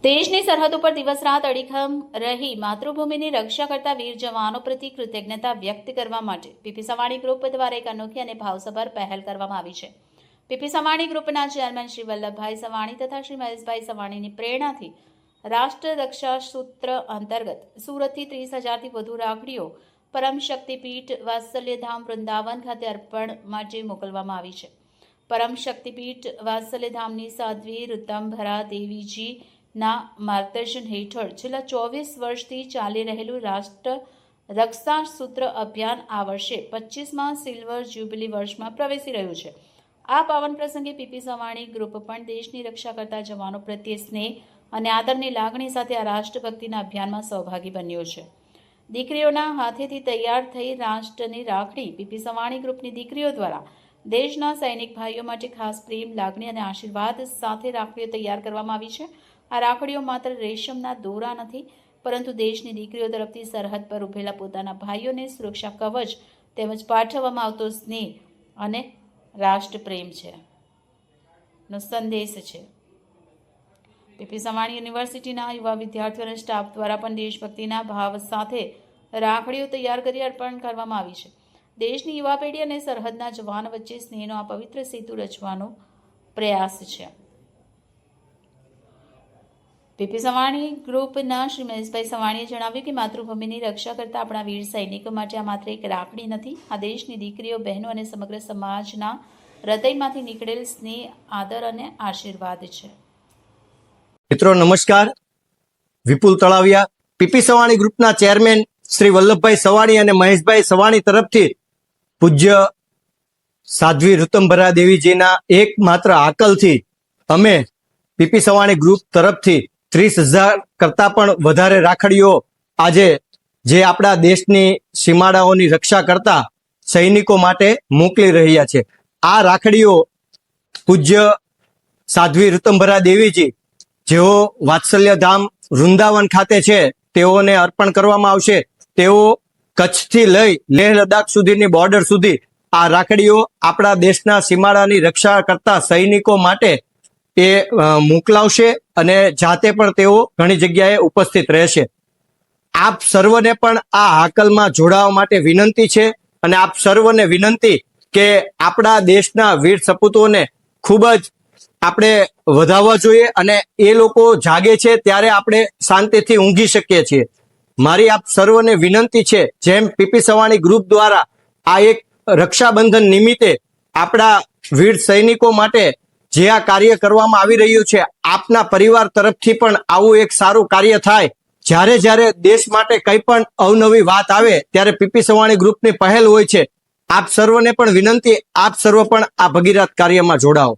દેશની સરહદ ઉપર દિવસ રાત અડીખમ રહી માતૃભૂમિની રક્ષા કરતા વીર જવાનો પ્રતિ કૃતજ્ઞતા વ્યક્ત કરવા માટે પીપી સવાણી ગ્રુપ દ્વારા એક અનોખી અને ભાવસભર પહેલ કરવામાં આવી છે। પીપી સવાણી ગ્રુપના ચેરમેન શ્રી વલ્લભભાઈ સવાણી તથા શ્રી મહેશભાઈ સવાણીની પ્રેરણાથી રાષ્ટ્ર રક્ષા સૂત્ર અંતર્ગત સુરતથી 30,000થી વધુ રાખડીઓ પરમ શક્તિપીઠ વાત્સલ્યધામ વૃંદાવન ખાતે અર્પણ માટે મોકલવામાં આવી છે। પરમ શક્તિપીઠ વાત્સલ્યધામની સાધ્વી ઋતંભરા દેવીજી ના માર્ગદર્શન હેઠળ છેલ્લા 24 વર્ષથી ચાલી રહેલું રાષ્ટ્ર રક્ષા સૂત્ર અભિયાન આ વર્ષે 25માં સિલ્વર જ્યુબિલી વર્ષમાં પ્રવેશી રહ્યું છે। આ પાવન પ્રસંગે પીપી સવાણી ગ્રુપ પણ દેશની રક્ષા કરતા જવાનો પ્રત્યે સ્નેહ અને આદરની લાગણી સાથે આ રાષ્ટ્રભક્તિના અભિયાનમાં સહભાગી બન્યો છે। દીકરીઓના હાથેથી તૈયાર થઈ રાષ્ટ્રની રાખડી પીપી સવાણી ગ્રુપની દીકરીઓ દ્વારા દેશના સૈનિક ભાઈઓ માટે ખાસ પ્રેમ લાગણી અને આશીર્વાદ સાથે રાખડીઓ તૈયાર કરવામાં આવી છે। આ રાખડીઓ માત્ર રેશમના દોરા નથી, પરંતુ દેશની દીકરીઓ તરફથી સરહદ પર ઉભેલા પોતાના ભાઈઓને સુરક્ષા કવચ તેમજ પાઠવવામાં આવતો સ્નેહ અને રાષ્ટ્રપ્રેમ છે નો સંદેશ છે। પીપી સવાણી યુનિવર્સિટીના યુવા વિદ્યાર્થીઓ અને સ્ટાફ દ્વારા પણ દેશભક્તિના ભાવ સાથે રાખડીઓ તૈયાર કરી અર્પણ કરવામાં આવી છે। દેશની યુવા પેઢી અને સરહદના જવાન વચ્ચે સ્નેહનો આ પવિત્ર સેતુ રચવાનો પ્રયાસ છે। પીપી સવાણી ગ્રુપના શ્રી મહેશભાઈ સવાણીએ જણાવ્યું કે માતૃભૂમિની રક્ષા કરતા આપણા વીર સૈનિકો માટે આ માત્ર એક રાખડી નથી, આ દેશની દીકરીઓ, બહેનો અને સમગ્ર સમાજના હૃદયમાંથી નીકળેલ સ્નેહ, આદર અને આશીર્વાદ છે। મિત્રો નમસ્કાર, વિપુલ તળાવિયા, પીપી સવાણી ગ્રુપના ચેરમેન શ્રી વલ્લભભાઈ સવાણી અને મહેશભાઈ સવાણી તરફથી પૂજ્ય સાધ્વી ઋતંભરા દેવીજીના એકમાત્ર આકલથી અમે પીપી સવાણી ગ્રુપ તરફથી 30,000 કરતા પણ વધારે રાખડીઓ આજે જે આપણા દેશની સીમાડાઓની રક્ષા કરતા સૈનિકો માટે મોકલી રહ્યા છે। આ રાખડીઓ પૂજ્ય સાધ્વી ઋતંભરા દેવીજી જેઓ વાત્સલ્યધામ વૃંદાવન ખાતે છે તેઓને અર્પણ કરવામાં આવશે। તેઓ કચ્છથી લઈ લેહ લદ્દાખ સુધીની બોર્ડર સુધી આ રાખડીઓ આપણા દેશના સીમાડાની રક્ષા કરતા સૈનિકો માટે એ મોકલાવશે અને જાતે પણ તેઓ ઘણી જગ્યાએ ઉપસ્થિત રહેશે। આપ સર્વને પણ આ હાકલમાં જોડાવા માટે વિનંતી છે અને આપ સર્વને વિનંતી કે આપણા દેશના વીર સપૂતોને ખૂબ જ આપણે વધાવવા જોઈએ અને એ લોકો જાગે છે ત્યારે આપણે શાંતિથી ઊંઘી શકીએ છીએ। મારી આપ સર્વને વિનંતી છે, જેમ પીપી સવાણી ગ્રુપ દ્વારા આ એક રક્ષાબંધન નિમિત્તે આપણા વીર સૈનિકો માટે જે આ કાર્ય કરવામાં આવી રહ્યું છે, આપના પરિવાર તરફથી પણ આવું એક સારું કાર્ય થાય। જ્યારે જ્યારે દેશ માટે કંઈ પણ અવનવી વાત આવે ત્યારે પીપી સવાણી ગ્રુપની પહેલ હોય છે। આપ સર્વને પણ વિનંતી, આપ સર્વ પણ આ ભગીરથ કાર્યમાં જોડાઓ।